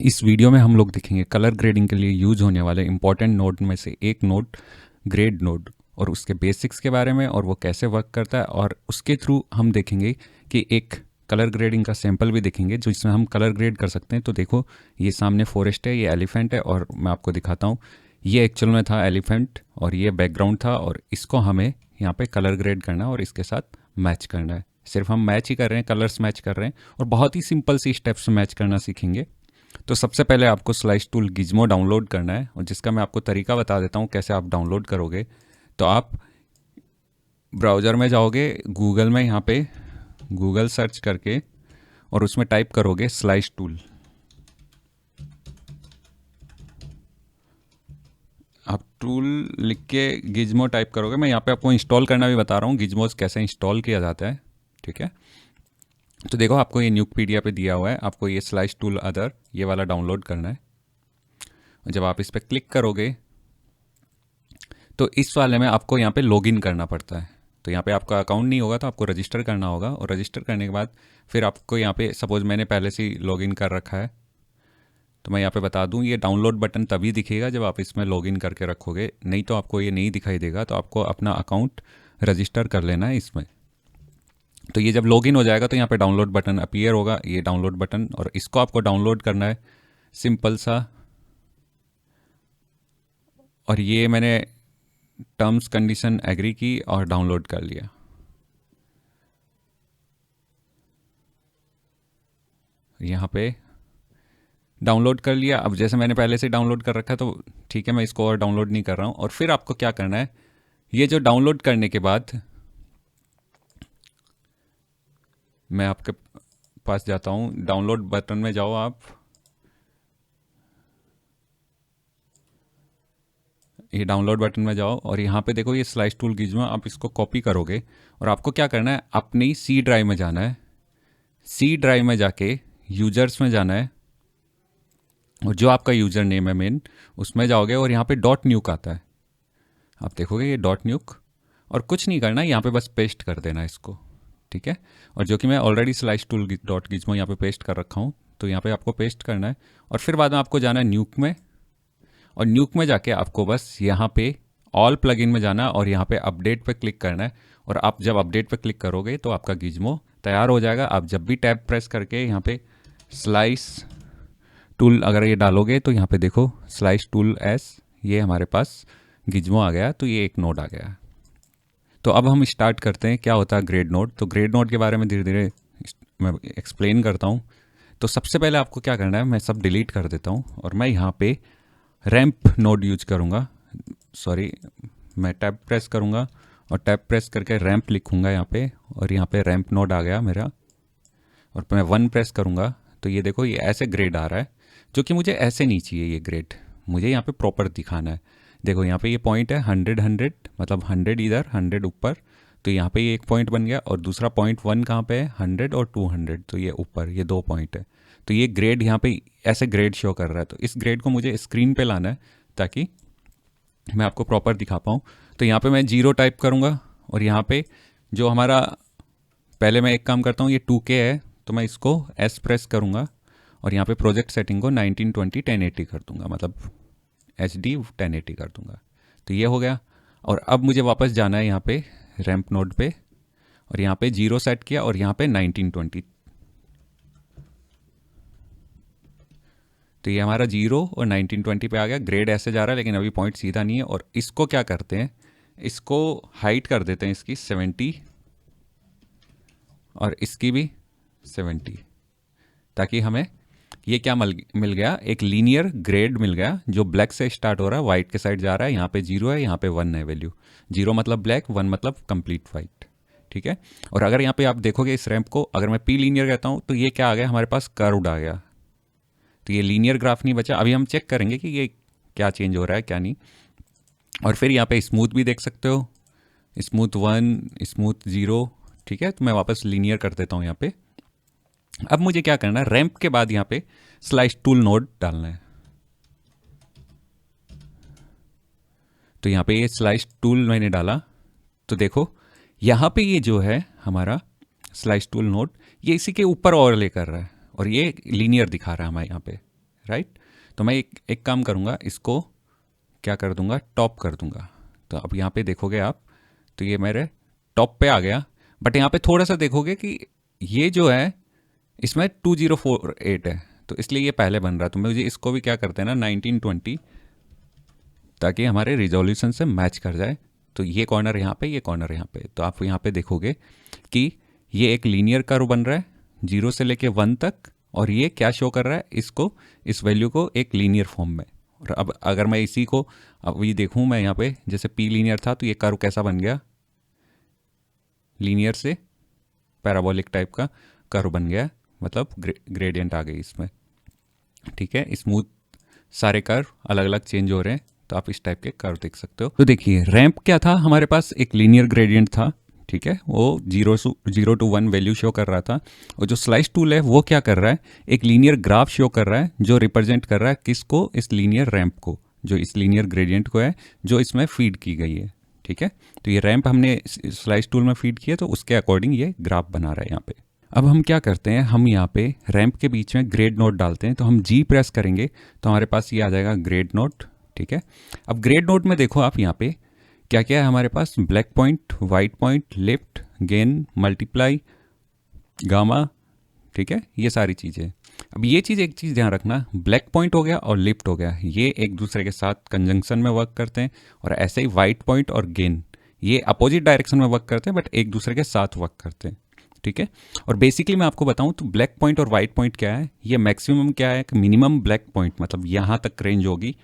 इस वीडियो में हम लोग देखेंगे कलर ग्रेडिंग के लिए यूज होने वाले इंपॉर्टेंट नोड में से एक नोड ग्रेड नोड और उसके बेसिक्स के बारे में और वो कैसे वर्क करता है, और उसके थ्रू हम देखेंगे कि एक कलर ग्रेडिंग का सैंपल भी देखेंगे जो इसमें हम कलर ग्रेड कर सकते हैं। तो देखो, ये सामने फॉरेस्ट है, ये एलिफेंट है, और मैं आपको दिखाता हूँ। ये एक्चुअल में था एलिफेंट और ये बैकग्राउंड था, और इसको हमें यहाँ पे कलर ग्रेड करना है और इसके साथ मैच करना है। सिर्फ हम मैच ही कर रहे हैं, कलर्स मैच कर रहे हैं, और बहुत ही सिंपल सी स्टेप्स मैच करना सीखेंगे। तो सबसे पहले आपको स्लाइस टूल गिज्मो डाउनलोड करना है, और जिसका मैं आपको तरीका बता देता हूँ कैसे आप डाउनलोड करोगे। तो आप ब्राउज़र में जाओगे, गूगल में यहाँ पे गूगल सर्च करके और उसमें टाइप करोगे स्लाइस टूल। आप टूल लिख के गिज्मो टाइप करोगे। मैं यहाँ पे आपको इंस्टॉल करना भी बता रहा हूँ, गिज्मोज कैसे इंस्टॉल किया जाता है, ठीक है। तो देखो, आपको ये न्यूकपीडिया पे दिया हुआ है, आपको ये स्लाइस टूल अदर ये वाला डाउनलोड करना है। और जब आप इस पर क्लिक करोगे तो इस वाले में आपको यहाँ पे लॉगिन करना पड़ता है। तो यहाँ पे आपका अकाउंट नहीं होगा तो आपको रजिस्टर करना होगा, और रजिस्टर करने के बाद फिर आपको यहाँ पे, सपोज मैंने पहले से ही लॉगिन कर रखा है, तो मैं यहाँ पे बता दूँ, ये डाउनलोड बटन तभी दिखेगा जब आप इसमें लॉगिन करके रखोगे, नहीं तो आपको ये नहीं दिखाई देगा। तो आपको अपना अकाउंट रजिस्टर कर लेना है इसमें। तो ये जब लॉगिन हो जाएगा तो यहाँ पे डाउनलोड बटन अपीयर होगा, ये डाउनलोड बटन, और इसको आपको डाउनलोड करना है सिंपल सा। और ये मैंने टर्म्स कंडीशन एग्री की और डाउनलोड कर लिया। यहाँ पे डाउनलोड कर लिया। अब जैसे मैंने पहले से डाउनलोड कर रखा है तो ठीक है, मैं इसको और डाउनलोड नहीं कर रहा हूँ। और फिर आपको क्या करना है, ये जो डाउनलोड करने के बाद मैं आपके पास जाता हूँ, डाउनलोड बटन में जाओ आप, ये डाउनलोड बटन में जाओ और यहाँ पे देखो ये स्लाइस टूल गिज्मो, आप इसको कॉपी करोगे और आपको क्या करना है, अपनी सी ड्राइव में जाना है। सी ड्राइव में जाके यूजर्स में जाना है, और जो आपका यूजर नेम है मेन, उसमें जाओगे और यहाँ पे डॉट न्यूक आता है, आप देखोगे ये डॉट न्यूक, और कुछ नहीं करना, यहाँ पे बस पेस्ट कर देना इसको, ठीक है। और जो कि मैं already slice tool dot Gizmo यहाँ पे पेस्ट कर रखा हूँ, तो यहाँ पे आपको पेस्ट करना है। और फिर बाद में आपको जाना है न्यूक में, और न्यूक में जाके आपको बस यहाँ पे ऑल प्लगइन में जाना है और यहाँ पे अपडेट पे क्लिक करना है। और आप जब अपडेट पे क्लिक करोगे तो आपका गिज्मो तैयार हो जाएगा। आप जब भी टैब प्रेस करके यहाँ पे स्लाइस टूल अगर ये डालोगे तो यहाँ पे देखो स्लाइस टूल एस, ये हमारे पास गिज्मो आ गया, तो ये एक नोड आ गया। तो अब हम स्टार्ट करते हैं क्या होता है ग्रेड नोड। तो ग्रेड नोड के बारे में धीरे धीरे मैं एक्सप्लेन करता हूँ। तो सबसे पहले आपको क्या करना है, मैं सब डिलीट कर देता हूँ और मैं यहाँ पे रैंप नोड यूज करूँगा। सॉरी, मैं टैब प्रेस करूँगा और टैब प्रेस करके रैंप लिखूँगा यहाँ पे, और यहाँ पे रैंप नोड आ गया मेरा। और मैं 1 प्रेस करूँगा तो ये देखो ये ऐसे ग्रेड आ रहा है, जो कि मुझे ऐसे नहीं चाहिए। ये ग्रेड मुझे यहाँ पे प्रॉपर दिखाना है। देखो यहाँ पे ये पॉइंट है 100 100, मतलब 100 इधर 100 ऊपर, तो यहाँ पे ये एक पॉइंट बन गया। और दूसरा पॉइंट 1 कहाँ पे है, 100 और 200, तो ये ऊपर ये 2 पॉइंट है। तो ये ग्रेड यहाँ पे ऐसे ग्रेड शो कर रहा है। तो इस ग्रेड को मुझे स्क्रीन पे लाना है ताकि मैं आपको प्रॉपर दिखा पाऊँ। तो यहाँ पे मैं 0 टाइप करूँगा, और यहाँ पे जो हमारा, पहले मैं एक काम करता हूँ, ये 2K है तो मैं इसको S प्रेस करूँगा और यहाँ पे प्रोजेक्ट सेटिंग को 1920 1080 कर दूँगा, मतलब HD 1080 कर दूँगा। तो ये हो गया। और अब मुझे वापस जाना है यहाँ पे रैंप नोड पे, और यहाँ पे 0 सेट किया और यहाँ पे 1920। तो ये हमारा 0 और 1920 पे आ गया। ग्रेड ऐसे जा रहा है लेकिन अभी पॉइंट सीधा नहीं है। और इसको क्या करते हैं, इसको हाइट कर देते हैं इसकी 70 और इसकी भी 70, ताकि हमें ये क्या मिल गया, एक लीनियर ग्रेड मिल गया जो ब्लैक से स्टार्ट हो रहा है, वाइट के साइड जा रहा है। यहाँ पे 0 है, यहाँ पे 1 है वैल्यू। 0 मतलब ब्लैक, 1 मतलब कंप्लीट वाइट, ठीक है। और अगर यहाँ पे आप देखोगे इस रैंप को, अगर मैं पी लीनियर कहता हूँ तो ये क्या आ गया, हमारे पास कर्व्ड आ गया। तो ये लीनियर ग्राफ नहीं बचा। अभी हम चेक करेंगे कि ये क्या चेंज हो रहा है क्या नहीं। और फिर यहाँ पे स्मूथ भी देख सकते हो, स्मूथ 1, स्मूथ 0, ठीक है। तो मैं वापस लीनियर कर देता हूँ यहाँ पे। अब मुझे क्या करना है, रैंप के बाद यहाँ पे स्लाइस टूल नोड डालना है। तो यहाँ पे ये स्लाइस टूल मैंने डाला, तो देखो यहाँ पे ये जो है हमारा स्लाइस टूल नोड, ये इसी के ऊपर ओवरले कर रहा है और ये लीनियर दिखा रहा है हमारे यहाँ पे, राइट। तो मैं एक काम करूँगा, इसको क्या कर दूंगा, टॉप कर दूंगा। तो अब यहाँ पे देखोगे आप, तो ये मेरे टॉप पे आ गया। बट यहाँ पे थोड़ा सा देखोगे कि ये जो है इसमें 2048 है, तो इसलिए ये पहले बन रहा है। तो मुझे इसको भी क्या करते हैं ना 1920, ताकि हमारे रिजोल्यूशन से मैच कर जाए। तो ये कॉर्नर यहाँ पे, ये कॉर्नर यहाँ पे, तो आप यहाँ पे देखोगे कि ये एक लीनियर कर्व बन रहा है 0 से लेके 1 तक, और ये क्या शो कर रहा है, इसको, इस वैल्यू को एक लीनियर फॉर्म में। और अब अगर मैं इसी को अब ये देखूँ मैं यहाँ पे, जैसे पी लीनियर था तो ये कर्व कैसा बन गया, लीनियर से पैराबोलिक टाइप का कर्व बन गया, मतलब ग्रेडियंट आ गई इसमें। ठीक है, स्मूथ सारे कर्व अलग अलग चेंज हो रहे हैं, तो आप इस टाइप के कर्व देख सकते हो। तो देखिए रैंप क्या था, हमारे पास एक लीनियर ग्रेडियंट था, ठीक है, वो 0 to 1 वैल्यू शो कर रहा था। और जो स्लाइस टूल है वो क्या कर रहा है, एक लीनियर ग्राफ शो कर रहा है, जो रिप्रेजेंट कर रहा है किसको, इस लीनियर रैंप को, जो इस लीनियर ग्रेडियंट को है, जो इसमें फीड की गई है। ठीक है, तो ये रैंप हमने स्लाइस टूल में फीड किया, तो उसके अकॉर्डिंग ये ग्राफ बना रहा है यहाँ पे। अब हम क्या करते हैं, हम यहाँ पे रैंप के बीच में ग्रेड नोट डालते हैं। तो हम जी प्रेस करेंगे तो हमारे पास ये आ जाएगा ग्रेड नोट। ठीक है, अब ग्रेड नोट में देखो आप यहाँ पे क्या क्या है हमारे पास, black point, white point, lift, gain, multiply, gamma. ठीक है, ये सारी चीज़ें। अब ये चीज़, एक चीज़ ध्यान रखना, ब्लैक पॉइंट हो गया और लिफ्ट हो गया, ये एक दूसरे के साथ कंजंक्शन में वर्क करते हैं। और ऐसे ही वाइट पॉइंट और गेन, ये अपोजिट डायरेक्शन में वर्क करते हैं बट एक दूसरे के साथ वर्क करते हैं। ठीक है, और बेसिकली मैं आपको बताऊं तो ब्लैक पॉइंट और वाइट पॉइंट क्या है, ये मैक्सिमम क्या है, मिनिमम ब्लैक पॉइंट मतलब यहाँ तक रेंज होगी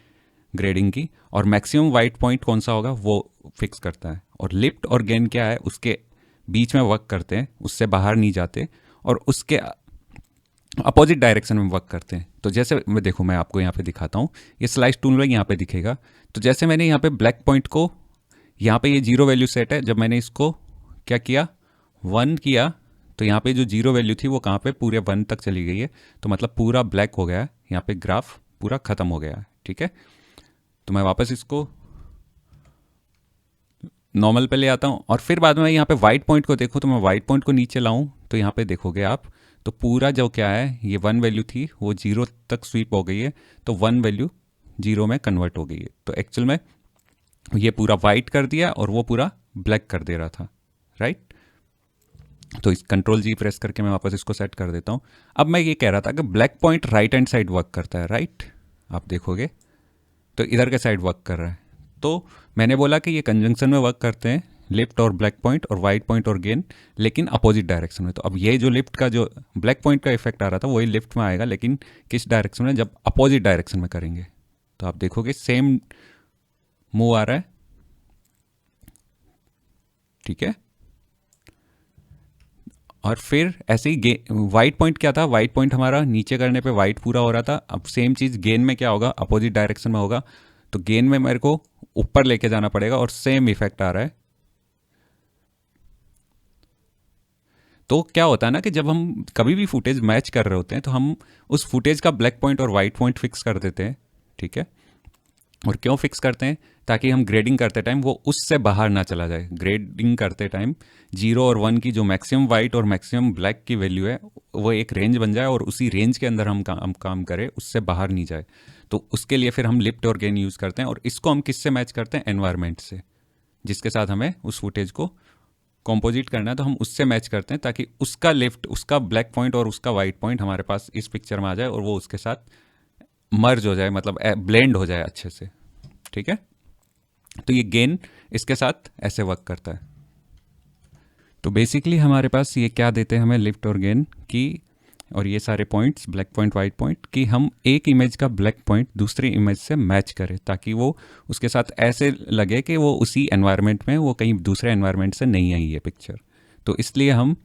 ग्रेडिंग की, और मैक्सिमम वाइट पॉइंट कौन सा होगा वो फिक्स करता है। और लिफ्ट और गेन क्या है, उसके बीच में वर्क करते हैं, उससे बाहर नहीं जाते, और उसके अपोजिट डायरेक्शन में वर्क करते हैं। तो जैसे मैं देखो, मैं आपको यहाँ पे दिखाता हूँ, ये स्लाइस टूल में यहाँ पे दिखेगा। तो जैसे मैंने यहाँ पे ब्लैक पॉइंट को, यहाँ पे ये 0 वैल्यू सेट है, जब मैंने इसको क्या किया, 1 किया, तो यहाँ पे जो 0 वैल्यू थी वो कहाँ पे, पूरे 1 तक चली गई है। तो मतलब पूरा ब्लैक हो गया है, यहाँ पे ग्राफ पूरा ख़त्म हो गया है। ठीक है, तो मैं वापस इसको नॉर्मल पे ले आता हूँ, और फिर बाद में यहाँ पे वाइट पॉइंट को देखो, तो मैं वाइट पॉइंट को नीचे लाऊं, तो यहाँ पे देखोगे आप, तो पूरा जो क्या है, ये 1 वैल्यू थी वो 0 तक स्वीप हो गई है, तो 1 वैल्यू 0 में कन्वर्ट हो गई है। तो एक्चुअल में ये पूरा वाइट कर दिया और वो पूरा ब्लैक कर दे रहा था, राइट। तो इस कंट्रोल जी प्रेस करके मैं वापस इसको सेट कर देता हूँ। अब मैं ये कह रहा था कि black point right hand side work करता है, राइट। आप देखोगे तो इधर के साइड वर्क कर रहा है। तो मैंने बोला कि ये कंजंक्शन में वर्क करते हैं, लिफ्ट और ब्लैक पॉइंट और वाइट पॉइंट और गेन, लेकिन अपोजिट डायरेक्शन में। तो अब ये जो लिफ्ट का, जो ब्लैक पॉइंट का इफेक्ट आ रहा था वही लिफ्ट में आएगा, लेकिन किस डायरेक्शन में, जब अपोजिट डायरेक्शन में करेंगे। तो आप देखोगे सेम मूव आ रहा है। ठीक है, और फिर ऐसे ही वाइट पॉइंट क्या था, वाइट पॉइंट हमारा नीचे करने पे वाइट पूरा हो रहा था। अब सेम चीज़ गेन में क्या होगा, अपोजिट डायरेक्शन में होगा। तो गेन में मेरे को ऊपर लेके जाना पड़ेगा, और सेम इफेक्ट आ रहा है। तो क्या होता है ना कि जब हम कभी भी फुटेज मैच कर रहे होते हैं, तो हम उस फुटेज का ब्लैक पॉइंट और वाइट पॉइंट फिक्स कर देते हैं। ठीक है, और क्यों फिक्स करते हैं, ताकि हम ग्रेडिंग करते टाइम वो उससे बाहर ना चला जाए। ग्रेडिंग करते टाइम 0 और 1 की जो मैक्सिमम वाइट और मैक्सिमम ब्लैक की वैल्यू है, वो एक रेंज बन जाए, और उसी रेंज के अंदर हम काम करें, उससे बाहर नहीं जाए। तो उसके लिए फिर हम लिफ्ट और गेन यूज़ करते हैं, और इसको हम किससे मैच करते हैं, एनवायरनमेंट से, जिसके साथ हमें उस फुटेज को कॉम्पोजिट करना है। तो हम उससे मैच करते हैं, ताकि उसका लिफ्ट, उसका ब्लैक पॉइंट और उसका वाइट पॉइंट हमारे पास इस पिक्चर में आ जाए, और वो उसके साथ मर्ज हो जाए, मतलब ब्लेंड हो जाए अच्छे से। ठीक है, तो ये गेन इसके साथ ऐसे वर्क करता है। तो बेसिकली हमारे पास ये क्या देते हैं हमें, लिफ्ट और गेन की, और ये सारे points, black point, white point, कि हम एक इमेज का ब्लैक पॉइंट दूसरी इमेज से मैच करें, ताकि वो उसके साथ ऐसे लगे कि वो उसी एनवायरनमेंट में, वो कहीं दूसरे एनवायरनमेंट से नहीं आई है पिक्चर। तो इसलिए हम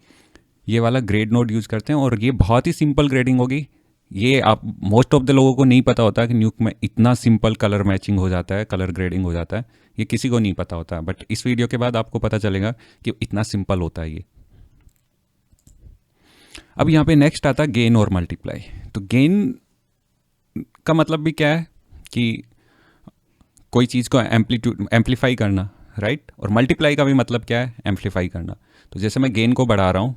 ये वाला ग्रेड नोड यूज़ करते हैं, और ये बहुत ही सिंपल ग्रेडिंग होगी। ये आप मोस्ट ऑफ द लोगों को नहीं पता होता कि न्यूक में इतना सिंपल कलर मैचिंग हो जाता है, कलर ग्रेडिंग हो जाता है, ये किसी को नहीं पता होता। बट इस वीडियो के बाद आपको पता चलेगा कि इतना सिंपल होता है ये। अब यहाँ पे नेक्स्ट आता है गेन और मल्टीप्लाई। तो गेन का मतलब भी क्या है कि कोई चीज़ को एम्पलीफाई करना, राइट। और मल्टीप्लाई का भी मतलब क्या है, एम्पलीफाई करना। तो जैसे मैं गेन को बढ़ा रहा हूँ,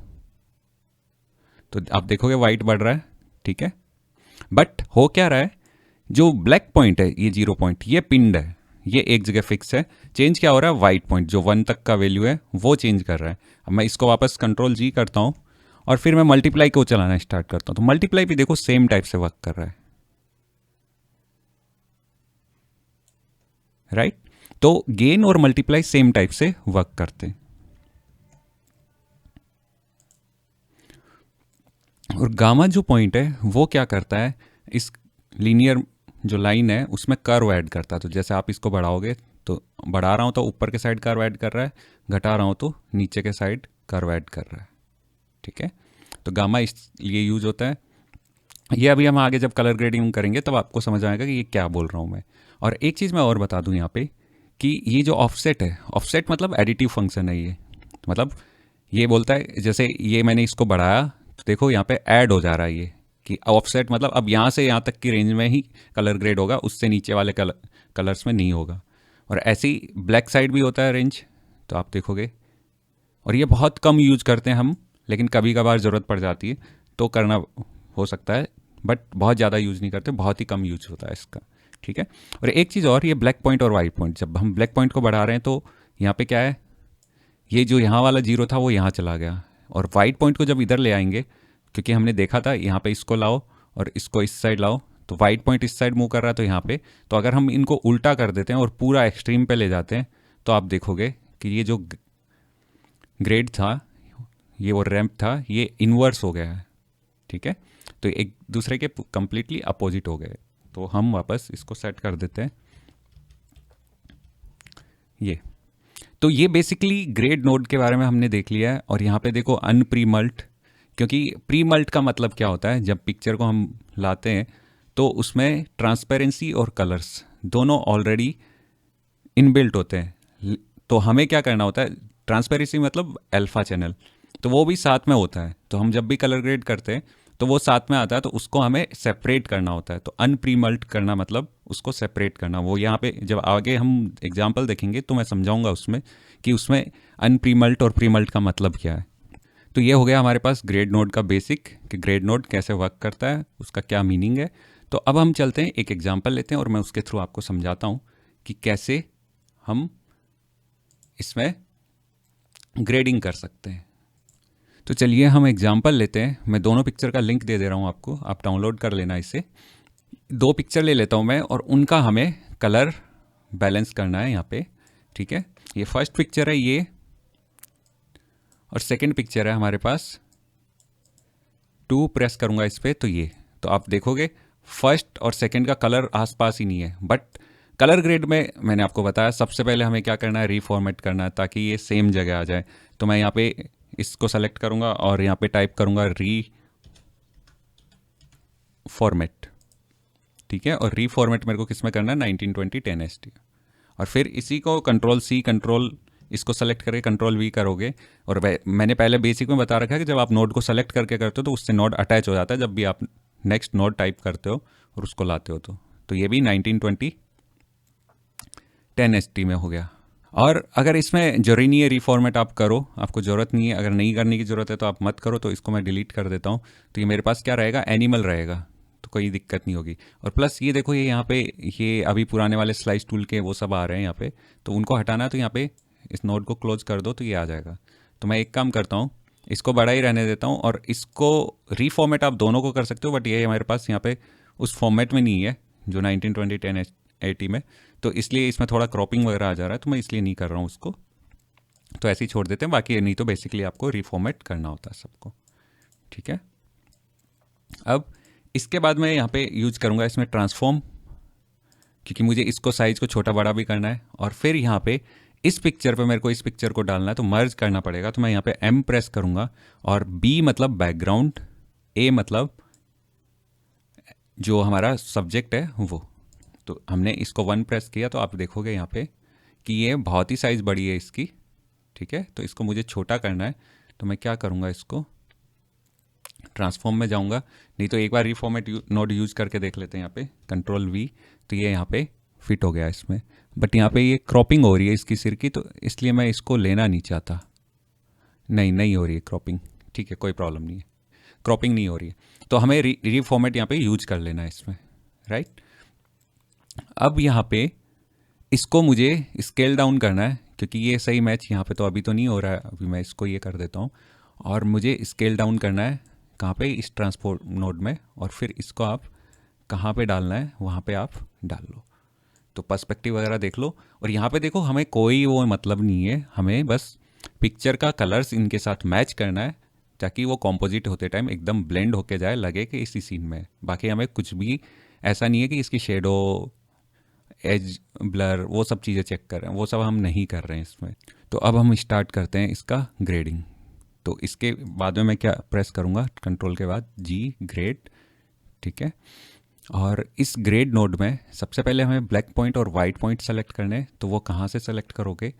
तो आप देखोगे वाइट बढ़ रहा है, ठीक है, बट हो क्या रहा है, जो ब्लैक पॉइंट है ये 0 पॉइंट, ये पिंड है, ये एक जगह फिक्स है। चेंज क्या हो रहा है, वाइट पॉइंट जो 1 तक का वैल्यू है वो चेंज कर रहा है। अब मैं इसको वापस कंट्रोल जी करता हूँ और फिर मैं मल्टीप्लाई को चलाना स्टार्ट करता हूँ, तो मल्टीप्लाई भी देखो सेम टाइप से वर्क कर रहा है, राइट। तो गेन और मल्टीप्लाई सेम टाइप से वर्क करते हैं। और गामा जो पॉइंट है वो क्या करता है, इस लीनियर जो लाइन है उसमें कर्व ऐड करता है। तो जैसे आप इसको बढ़ाओगे, तो बढ़ा रहा हूँ तो ऊपर के साइड कर्व ऐड कर रहा है, घटा रहा हूँ तो नीचे के साइड कर्व ऐड कर रहा है, ठीक है। तो गामा इसलिए यूज होता है। ये अभी हम आगे जब कलर ग्रेडिंग करेंगे तब आपको समझ आएगा कि ये क्या बोल रहा हूँ मैं। और एक चीज़ मैं और बता दूँ यहाँ पे कि ये जो ऑफसेट है, ऑफसेट मतलब एडिटिव फंक्शन है ये, मतलब ये बोलता है जैसे ये मैंने इसको बढ़ाया तो देखो यहाँ पे ऐड हो जा रहा है ये, कि ऑफसेट मतलब अब यहाँ से यहाँ तक की रेंज में ही कलर ग्रेड होगा, उससे नीचे वाले कलर्स में नहीं होगा। और ऐसे ही ब्लैक साइड भी होता है रेंज, तो आप देखोगे। और ये बहुत कम यूज करते हैं हम, लेकिन कभी कभार ज़रूरत पड़ जाती है तो करना हो सकता है, बट बहुत ज़्यादा यूज़ नहीं करते, बहुत ही कम यूज होता है इसका, ठीक है। और एक चीज़ और, ये ब्लैक पॉइंट और वाइट पॉइंट, जब हम ब्लैक पॉइंट को बढ़ा रहे हैं तो यहाँ पे क्या है, ये जो यहाँ वाला 0 था वो यहाँ चला गया। और वाइट पॉइंट को जब इधर ले आएंगे, क्योंकि हमने देखा था यहाँ पे इसको लाओ और इसको इस साइड लाओ, तो वाइट पॉइंट इस साइड मूव कर रहा है तो यहाँ पे, तो अगर हम इनको उल्टा कर देते हैं और पूरा एक्सट्रीम पे ले जाते हैं तो आप देखोगे कि ये जो ग्रेड था, ये वो रैंप था, ये इन्वर्स हो गया है, ठीक है। तो एक दूसरे के कंप्लीटली अपोजिट हो गए। तो हम वापस इसको सेट कर देते हैं ये। तो ये बेसिकली ग्रेड नोड के बारे में हमने देख लिया है। और यहाँ पे देखो अनप्रीमल्ट, क्योंकि प्रीमल्ट का मतलब क्या होता है, जब पिक्चर को हम लाते हैं तो उसमें ट्रांसपेरेंसी और कलर्स दोनों ऑलरेडी इनबिल्ट होते हैं। तो हमें क्या करना होता है, ट्रांसपेरेंसी मतलब अल्फा चैनल, तो वो भी साथ में होता है। तो हम जब भी कलर ग्रेड करते हैं तो वो साथ में आता है, तो उसको हमें सेपरेट करना होता है। तो अनप्रीमल्ट करना मतलब उसको सेपरेट करना। वो यहाँ पे जब आगे हम एग्जांपल देखेंगे तो मैं समझाऊंगा उसमें कि उसमें अनप्रीमल्ट और प्रीमल्ट का मतलब क्या है। तो ये हो गया हमारे पास ग्रेड नोड का बेसिक, कि ग्रेड नोड कैसे वर्क करता है, उसका क्या मीनिंग है। तो अब हम चलते हैं, एक एग्जाम्पल लेते हैं और मैं उसके थ्रू आपको समझाता हूँ कि कैसे हम इसमें ग्रेडिंग कर सकते हैं। तो चलिए हम एग्जाम्पल लेते हैं। मैं दोनों पिक्चर का लिंक दे दे रहा हूँ आपको, आप डाउनलोड कर लेना इसे। 2 पिक्चर ले लेता हूँ मैं और उनका हमें कलर बैलेंस करना है यहाँ पे, ठीक है। ये फर्स्ट पिक्चर है ये, और सेकंड पिक्चर है हमारे पास। 2 प्रेस करूँगा इस पर तो ये, तो आप देखोगे फर्स्ट और सेकंड का कलर आसपास ही नहीं है। बट कलर ग्रेड में मैंने आपको बताया सबसे पहले हमें क्या करना है, रीफॉर्मेट करना है ताकि ये सेम जगह आ जाए। तो मैं यहाँ पे इसको सेलेक्ट करूँगा और यहाँ पे टाइप करूँगा री फॉर्मेट, ठीक है। और री फॉर्मेट मेरे को किस में करना है, 1920 1080। और फिर इसी को कंट्रोल सी, कंट्रोल इसको सेलेक्ट करके कंट्रोल वी करोगे। और मैंने पहले बेसिक में बता रखा है कि जब आप नोड को सेलेक्ट करके करते हो तो उससे नोड अटैच हो जाता है जब भी आप नेक्स्ट नोड टाइप करते हो और उसको लाते हो। तो ये भी 1920 1080 में हो गया। और अगर इसमें जरूरी नहीं है रीफॉर्मेट आप करो, आपको ज़रूरत नहीं है, अगर नहीं करने की ज़रूरत है तो आप मत करो। तो इसको मैं डिलीट कर देता हूँ। तो ये मेरे पास क्या रहेगा, एनिमल रहेगा, तो कोई दिक्कत नहीं होगी। और प्लस ये देखो, ये यहाँ पे ये अभी पुराने वाले स्लाइस टूल के वो सब आ रहे हैं यहाँ पे, तो उनको हटाना है तो यहाँ पे इस नोड को क्लोज कर दो तो ये आ जाएगा। तो मैं एक काम करता हूँ, इसको बड़ा ही रहने देता हूँ और इसको रीफॉर्मेट आप दोनों को कर सकते हो, बट ये हमारे पास यहाँ पे उस फॉर्मेट में नहीं है जो 1920 1080 में, तो इसलिए इसमें थोड़ा क्रॉपिंग वगैरह आ जा रहा है, तो मैं इसलिए नहीं कर रहा हूँ उसको। तो ऐसे ही छोड़ देते हैं, बाकी नहीं तो बेसिकली आपको रीफॉर्मेट करना होता है सबको, ठीक है। अब इसके बाद मैं यहाँ पे यूज करूँगा इसमें ट्रांसफॉर्म, क्योंकि मुझे इसको साइज को छोटा बड़ा भी करना है। और फिर यहाँ पे इस पिक्चर पे मेरे को इस पिक्चर को डालना है तो मर्ज करना पड़ेगा। तो मैं यहाँ पे M प्रेस करूँगा और B मतलब बैकग्राउंड, A मतलब जो हमारा सब्जेक्ट है वो। तो हमने इसको 1 प्रेस किया तो आप देखोगे यहाँ पे कि ये बहुत ही साइज़ बड़ी है इसकी, ठीक है। तो इसको मुझे छोटा करना है, तो मैं क्या करूँगा, इसको ट्रांसफॉर्म में जाऊँगा, नहीं तो एक बार रीफॉर्मेट नोड यूज करके देख लेते हैं। यहाँ पे कंट्रोल V, तो ये यहाँ पे फिट हो गया इसमें। बट यहाँ पे ये क्रॉपिंग हो रही है इसकी सिर की, तो इसलिए मैं इसको लेना नहीं चाहता। नहीं हो रही है क्रॉपिंग, ठीक है, कोई प्रॉब्लम नहीं है। क्रॉपिंग नहीं हो रही है, तो हमें रीफॉर्मेट यहाँ पे यूज कर लेना है इसमें, राइट। अब यहाँ पे इसको मुझे स्केल डाउन करना है, क्योंकि ये सही मैच यहाँ पे तो अभी तो नहीं हो रहा है, अभी मैं इसको ये कर देता हूँ, और मुझे स्केल डाउन करना है कहाँ पे, इस ट्रांसपोर्ट नोड में, और फिर इसको आप कहाँ पे डालना है वहाँ पे आप डाल लो। तो पर्सपेक्टिव वगैरह देख लो, और यहाँ पे देखो हमें कोई वो मतलब नहीं है, हमें बस पिक्चर का कलर्स इनके साथ मैच करना है ताकि वो कॉम्पोजिट होते टाइम एकदम ब्लेंड होके जाए, लगे कि इसी सीन में। बाकी हमें कुछ भी ऐसा नहीं है कि इसकी शेडो, एज, ब्लर, वो सब चीज़ें चेक कर रहे हैं, वो सब हम नहीं कर रहे हैं इसमें। तो अब हम स्टार्ट करते हैं इसका ग्रेडिंग। तो इसके बाद में मैं क्या प्रेस करूँगा, कंट्रोल के बाद जी, ग्रेड, ठीक है। और इस ग्रेड नोड में सबसे पहले हमें ब्लैक पॉइंट और वाइट पॉइंट सेलेक्ट करने हैं। तो वो कहाँ से सेलेक्ट करोगे,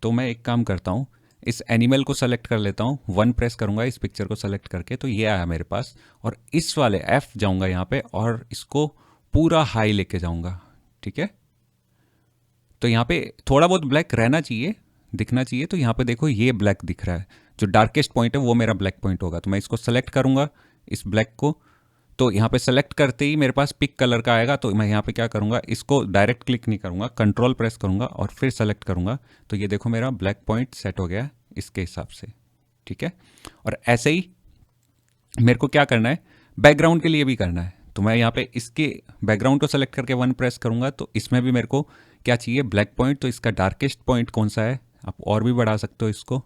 तो मैं एक काम करता हूँ, इस एनिमल को सेलेक्ट कर लेता हूँ, 1 प्रेस करूँगा इस पिक्चर को सेलेक्ट करके, तो ये आया मेरे पास, और इस वाले F जाऊँगा यहाँ पे और इसको पूरा हाई लेके जाऊँगा, ठीक है। तो यहाँ पे थोड़ा बहुत ब्लैक रहना चाहिए, दिखना चाहिए। तो यहाँ पे देखो ये ब्लैक दिख रहा है, जो डार्केस्ट पॉइंट है वो मेरा ब्लैक पॉइंट होगा। तो मैं इसको सेलेक्ट करूँगा इस ब्लैक को, तो यहाँ पे सेलेक्ट करते ही मेरे पास पिक कलर का आएगा। तो मैं यहाँ पे क्या करूँगा, इसको डायरेक्ट क्लिक नहीं करूँगा, कंट्रोल प्रेस करूँगा और फिर सेलेक्ट करूँगा। तो ये देखो मेरा ब्लैक पॉइंट सेट हो गया इसके हिसाब से, ठीक है। और ऐसे ही मेरे को क्या करना है, बैकग्राउंड के लिए भी करना है। तो मैं यहाँ पे इसके बैकग्राउंड को सेलेक्ट करके 1 प्रेस करूँगा, तो इसमें भी मेरे को क्या चाहिए, ब्लैक पॉइंट। तो इसका डार्केस्ट पॉइंट कौन सा है, आप और भी बढ़ा सकते हो इसको,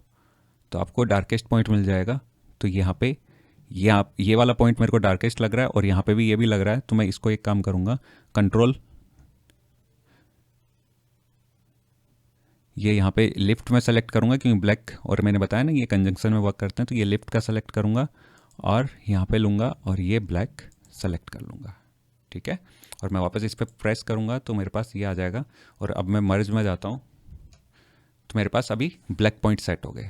तो आपको डार्केस्ट पॉइंट मिल जाएगा। तो यहाँ पे ये वाला पॉइंट मेरे को डार्केस्ट लग रहा है और यहाँ पे भी ये भी लग रहा है। तो मैं इसको एक काम करूँगा, कंट्रोल, ये यहाँ पे लिफ्ट में सेलेक्ट करूँगा, क्योंकि ब्लैक और मैंने बताया ना ये कंजंक्शन में वर्क करते हैं। तो ये लिफ्ट का सेलेक्ट करूँगा और यहाँ पे लूँगा और ये ब्लैक सेलेक्ट कर लूँगा, ठीक है। और मैं वापस इस पर प्रेस करूँगा तो मेरे पास ये आ जाएगा। और अब मैं मर्ज में जाता हूँ, तो मेरे पास अभी ब्लैक पॉइंट सेट हो गए।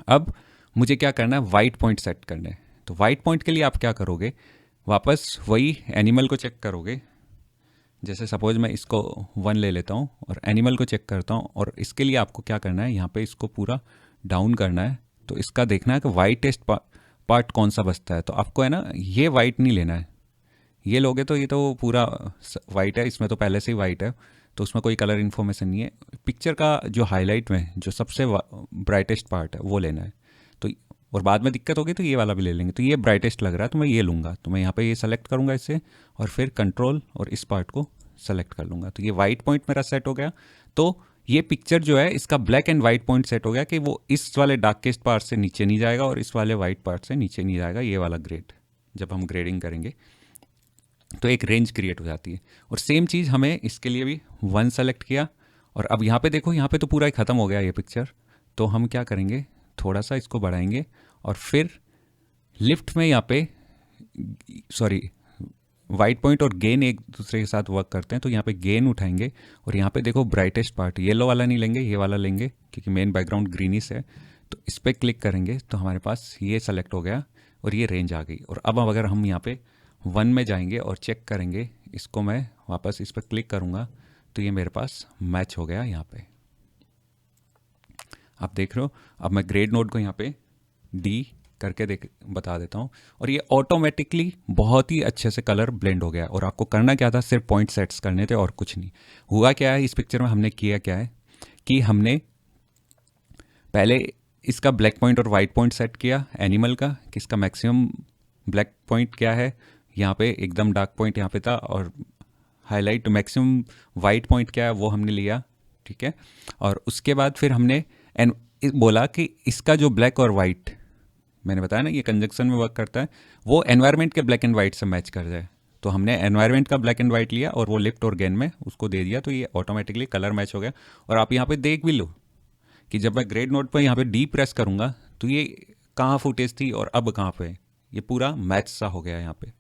अब मुझे क्या करना है, वाइट पॉइंट सेट करने हैं। तो वाइट पॉइंट के लिए आप क्या करोगे, वापस वही एनिमल को चेक करोगे। जैसे सपोज मैं इसको 1 ले लेता हूँ और एनिमल को चेक करता हूँ, और इसके लिए आपको क्या करना है, यहाँ पे इसको पूरा डाउन करना है। तो इसका देखना है कि वाइटेस्ट पार्ट कौन सा बचता है। तो आपको है ना, ये वाइट नहीं लेना है, ये लोगे तो ये तो पूरा वाइट है, इसमें तो पहले से ही वाइट है, तो उसमें कोई कलर इन्फॉर्मेशन नहीं है। पिक्चर का जो हाईलाइट में जो सबसे ब्राइटेस्ट पार्ट है वो लेना है। तो और बाद में दिक्कत होगी तो ये वाला भी ले लेंगे। तो ये ब्राइटेस्ट लग रहा है तो मैं ये लूँगा। तो मैं यहाँ पे ये सेलेक्ट करूँगा इससे, और फिर कंट्रोल और इस पार्ट को सेलेक्ट कर लूँगा। तो ये वाइट पॉइंट मेरा सेट हो गया। तो ये पिक्चर जो है इसका black and white point set हो गया कि वो इस वाले डार्केस्ट पार्ट से नीचे नहीं जाएगा और इस वाले वाइट पार्ट से नीचे नहीं जाएगा। ये वाला ग्रेड जब हम ग्रेडिंग करेंगे तो एक रेंज क्रिएट हो जाती है। और सेम चीज़ हमें इसके लिए भी 1 सेलेक्ट किया, और अब यहाँ पे देखो, यहाँ पे तो पूरा ही ख़त्म हो गया ये पिक्चर। तो हम क्या करेंगे, थोड़ा सा इसको बढ़ाएंगे और फिर लिफ्ट में यहाँ पे, सॉरी, वाइट पॉइंट और गेन एक दूसरे के साथ वर्क करते हैं। तो यहाँ पे गेन उठाएंगे और यहाँ पे देखो ब्राइटेस्ट पार्ट, येलो वाला नहीं लेंगे, ये वाला लेंगे, क्योंकि मेन बैकग्राउंड ग्रीनिश है। तो इस पर क्लिक करेंगे तो हमारे पास ये सेलेक्ट हो गया और ये रेंज आ गई। और अब अगर हम यहाँ पे 1 में जाएंगे और चेक करेंगे, इसको मैं वापस इस पर क्लिक करूँगा तो ये मेरे पास मैच हो गया। यहाँ पे आप देख रहे हो। अब मैं ग्रेड नोड को यहाँ पे डी करके बता देता हूँ, और ये ऑटोमेटिकली बहुत ही अच्छे से कलर ब्लेंड हो गया। और आपको करना क्या था, सिर्फ पॉइंट सेट्स करने थे और कुछ नहीं। हुआ क्या है इस पिक्चर में, हमने किया क्या है कि हमने पहले इसका ब्लैक पॉइंट और वाइट पॉइंट सेट किया एनिमल का, कि इसका मैक्सिमम ब्लैक पॉइंट क्या है, यहाँ पे एकदम डार्क पॉइंट यहाँ पे था, और हाईलाइट मैक्सिमम वाइट पॉइंट क्या है वो हमने लिया, ठीक है। और उसके बाद फिर हमने बोला कि इसका जो ब्लैक और वाइट, मैंने बताया ना ये कंजक्शन में वर्क करता है, वो एनवायरनमेंट के ब्लैक एंड वाइट से मैच कर जाए। तो हमने एनवायरनमेंट का ब्लैक एंड वाइट लिया और वो लिफ्ट और गेन में उसको दे दिया, तो ये ऑटोमेटिकली कलर मैच हो गया। और आप यहाँ पे देख भी लो कि जब मैं ग्रेड नोड पर यहाँ पे डी प्रेस करूँगा तो ये कहाँ फुटेज थी और अब कहाँ पे, ये पूरा मैच सा हो गया यहाँ पे।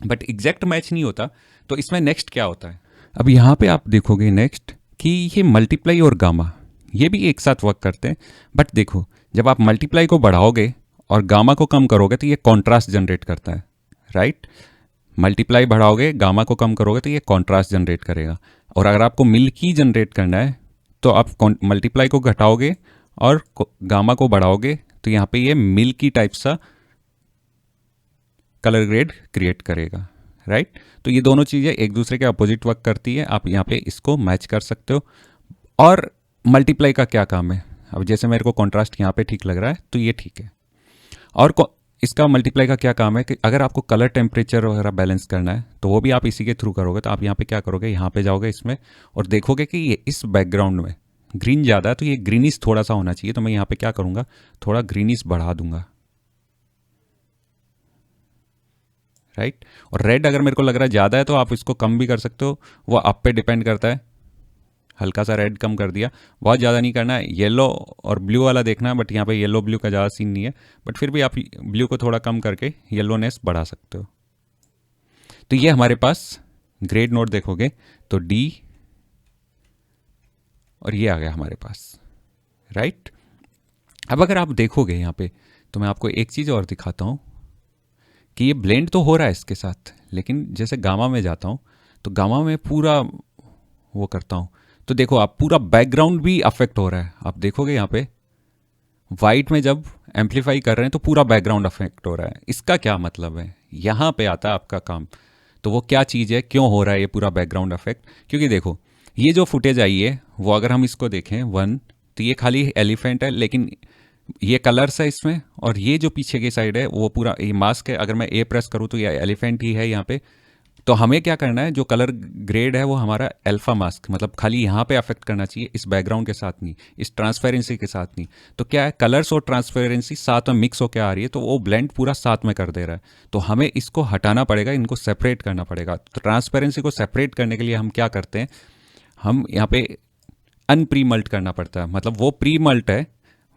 बट एग्जैक्ट मैच नहीं होता। तो इसमें नेक्स्ट क्या होता है, अब यहाँ पे आप देखोगे नेक्स्ट कि ये मल्टीप्लाई और गामा ये भी एक साथ वर्क करते हैं। बट देखो, जब आप मल्टीप्लाई को बढ़ाओगे और गामा को कम करोगे तो ये कॉन्ट्रास्ट जनरेट करता है, राइट। मल्टीप्लाई बढ़ाओगे, गामा को कम करोगे तो ये कॉन्ट्रास्ट जनरेट करेगा। और अगर आपको मिल्की जनरेट करना है तो आप मल्टीप्लाई को घटाओगे और गामा को बढ़ाओगे तो यहाँ पे ये मिल्की टाइप सा कलर ग्रेड क्रिएट करेगा, राइट। तो ये दोनों चीज़ें एक दूसरे के अपोजिट वर्क करती है, आप यहाँ पे इसको मैच कर सकते हो। और मल्टीप्लाई का क्या काम है, अब जैसे मेरे को कॉन्ट्रास्ट यहाँ पे ठीक लग रहा है तो ये ठीक है। और इसका मल्टीप्लाई का क्या काम है कि अगर आपको कलर टेम्परेचर वगैरह बैलेंस करना है तो वो भी आप इसी के थ्रू करोगे। तो आप यहाँ पे क्या करोगे, यहाँ पे जाओगे इसमें और देखोगे कि ये इस बैकग्राउंड में ग्रीन ज़्यादा है तो ये ग्रीनिश थोड़ा सा होना चाहिए। तो मैं यहाँ पे क्या करूँगा, थोड़ा ग्रीनिश बढ़ा दूंगा, राइट। और रेड अगर मेरे को लग रहा है ज़्यादा है तो आप इसको कम भी कर सकते हो, वो आप पे डिपेंड करता है। हल्का सा रेड कम कर दिया, बहुत ज़्यादा नहीं करना है। येलो और ब्लू वाला देखना है, बट यहाँ पे येलो ब्लू का ज़्यादा सीन नहीं है, बट फिर भी आप ब्लू को थोड़ा कम करके येलोनेस बढ़ा सकते हो। तो ये हमारे पास ग्रेड नोड देखोगे तो डी और ये आ गया हमारे पास, राइट। अब अगर आप देखोगे यहाँ पे तो मैं आपको एक चीज़ और दिखाता हूँ कि ये ब्लेंड तो हो रहा है इसके साथ, लेकिन जैसे गामा में जाता हूँ तो गामा में पूरा वो करता हूँ तो देखो आप पूरा बैकग्राउंड भी अफेक्ट हो रहा है। आप देखोगे यहाँ पे वाइट में जब एम्पलीफाई कर रहे हैं तो पूरा बैकग्राउंड अफेक्ट हो रहा है। इसका क्या मतलब है, यहाँ पे आता है आपका काम। तो वो क्या चीज़ है, क्यों हो रहा है ये पूरा बैकग्राउंड अफेक्ट, क्योंकि देखो ये जो फुटेज आई है वो अगर हम इसको देखें 1 तो ये खाली एलिफेंट है, लेकिन ये कलर्स है इसमें, और ये जो पीछे की साइड है वो पूरा ये मास्क है। अगर मैं ए प्रेस करूँ तो ये एलिफेंट ही है यहाँ पे। तो हमें क्या करना है, जो कलर ग्रेड है वो हमारा अल्फा मास्क, मतलब खाली यहाँ पे अफेक्ट करना चाहिए, इस बैकग्राउंड के साथ नहीं, इस ट्रांसपेरेंसी के साथ नहीं। तो क्या है, कलर्स और ट्रांसपेरेंसी साथ में मिक्स होकर आ रही है तो वो ब्लेंड पूरा साथ में कर दे रहा है। तो हमें इसको हटाना पड़ेगा, इनको सेपरेट करना पड़ेगा। तो ट्रांसपेरेंसी को सेपरेट करने के लिए हम क्या करते हैं, हम यहाँ पे अनप्री मल्ट करना पड़ता है। मतलब वो प्री मल्ट है,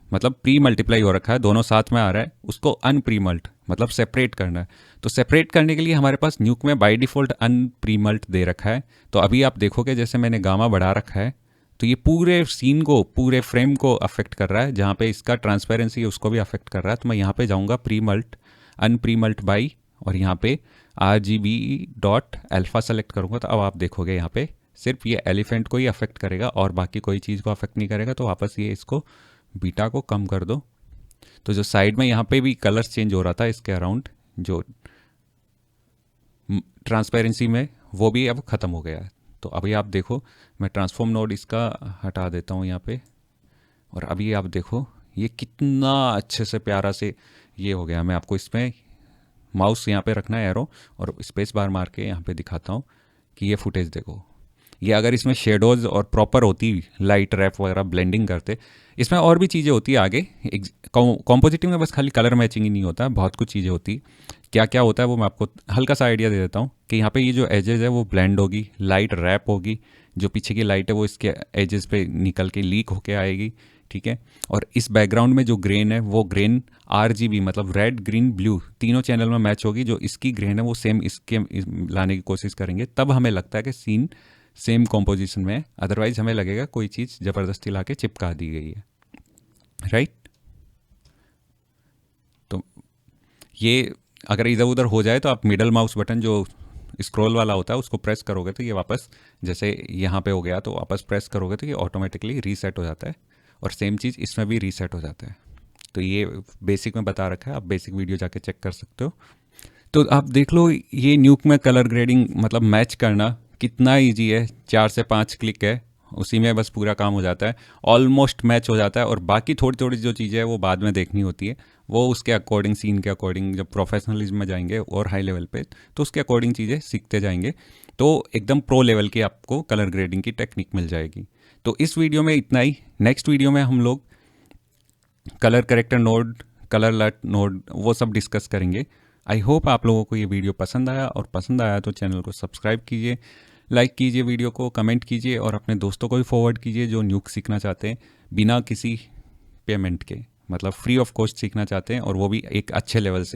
मतलब प्री मल्टीप्लाई हो रखा है, दोनों साथ में आ रहा है, उसको अनप्री मल्ट मतलब सेपरेट करना है। तो सेपरेट करने के लिए हमारे पास न्यूक में बाय डिफ़ॉल्ट अनप्री मल्ट दे रखा है। तो अभी आप देखोगे जैसे मैंने गामा बढ़ा रखा है तो ये पूरे सीन को, पूरे फ्रेम को अफेक्ट कर रहा है। जहाँ पे इसका ट्रांसपेरेंसी है उसको भी अफेक्ट कर रहा है। तो मैं यहाँ पे जाऊँगा प्री मल्ट, अनप्री मल्ट बाई, और यहाँ पे RGB.alpha सेलेक्ट करूँगा। तो अब आप देखोगे यहाँ पे सिर्फ ये एलिफेंट को ही अफेक्ट करेगा और बाकी कोई चीज़ को अफेक्ट नहीं करेगा। तो वापस ये इसको बीटा को कम कर दो। तो जो साइड में यहाँ पे भी कलर्स चेंज हो रहा था इसके अराउंड, जो ट्रांसपेरेंसी में, वो भी अब ख़त्म हो गया है। तो अभी आप देखो मैं ट्रांसफॉर्म नोड इसका हटा देता हूँ यहाँ पे, और अभी आप देखो ये कितना अच्छे से प्यारा से ये हो गया। मैं आपको इसमें माउस यहाँ पे रखना है एरो, और स्पेस बार मार के यहाँ पे दिखाता हूँ कि ये फुटेज देखो। ये अगर इसमें शेडोज़ और प्रॉपर होती, लाइट रैप वगैरह ब्लेंडिंग करते, इसमें और भी चीज़ें होती है आगे। कॉम्पोजिटिंग में बस खाली कलर मैचिंग ही नहीं होता, बहुत कुछ चीज़ें होती। क्या क्या होता है वो मैं आपको हल्का सा आइडिया दे देता हूँ कि यहाँ पे ये जो एजेस है वो ब्लेंड होगी, लाइट रैप होगी, जो पीछे की लाइट है वो इसके एजेस पे निकल के लीक होके आएगी, ठीक है। और इस बैकग्राउंड में जो ग्रेन है वो ग्रेन RGB मतलब रेड ग्रीन ब्लू तीनों चैनल में मैच होगी। जो इसकी ग्रेन है वो सेम इसके लाने की कोशिश करेंगे, तब हमें लगता है कि सीन सेम कॉम्पोजिशन में है। अदरवाइज हमें लगेगा कोई चीज़ ज़बरदस्ती ला के चिपका दी गई है, राइट। तो ये अगर इधर उधर हो जाए तो आप मिडल माउस बटन जो स्क्रॉल वाला होता है उसको प्रेस करोगे तो ये वापस, जैसे यहाँ पे हो गया तो वापस प्रेस करोगे तो ये ऑटोमेटिकली रीसेट हो जाता है। और सेम चीज़ इसमें भी रीसेट हो जाता है। तो ये बेसिक में बता रखा है, आप बेसिक वीडियो जाके चेक कर सकते हो। तो आप देख लो ये न्यूक में कलर ग्रेडिंग मतलब मैच करना कितना ईजी है। 4 से 5 क्लिक है, उसी में बस पूरा काम हो जाता है, ऑलमोस्ट मैच हो जाता है। और बाकी थोड़ी थोड़ी जो चीज़ें हैं वो बाद में देखनी होती है, वो उसके अकॉर्डिंग, सीन के अकॉर्डिंग, जब प्रोफेशनलिज्म में जाएंगे और हाई लेवल पे तो उसके अकॉर्डिंग चीज़ें सीखते जाएंगे। तो एकदम प्रो लेवल की आपको कलर ग्रेडिंग की टेक्निक मिल जाएगी। तो इस वीडियो में इतना ही। नेक्स्ट वीडियो में हम लोग कलर करेक्टर नोड, कलर लट नोड, वो सब डिस्कस करेंगे। आई होप आप लोगों को ये वीडियो पसंद आया, और पसंद आया तो चैनल को सब्सक्राइब कीजिए, लाइक कीजिए वीडियो को, कमेंट कीजिए, और अपने दोस्तों को भी फॉरवर्ड कीजिए जो न्यूक सीखना चाहते हैं बिना किसी पेमेंट के, मतलब फ्री ऑफ कॉस्ट सीखना चाहते हैं, और वो भी एक अच्छे लेवल से।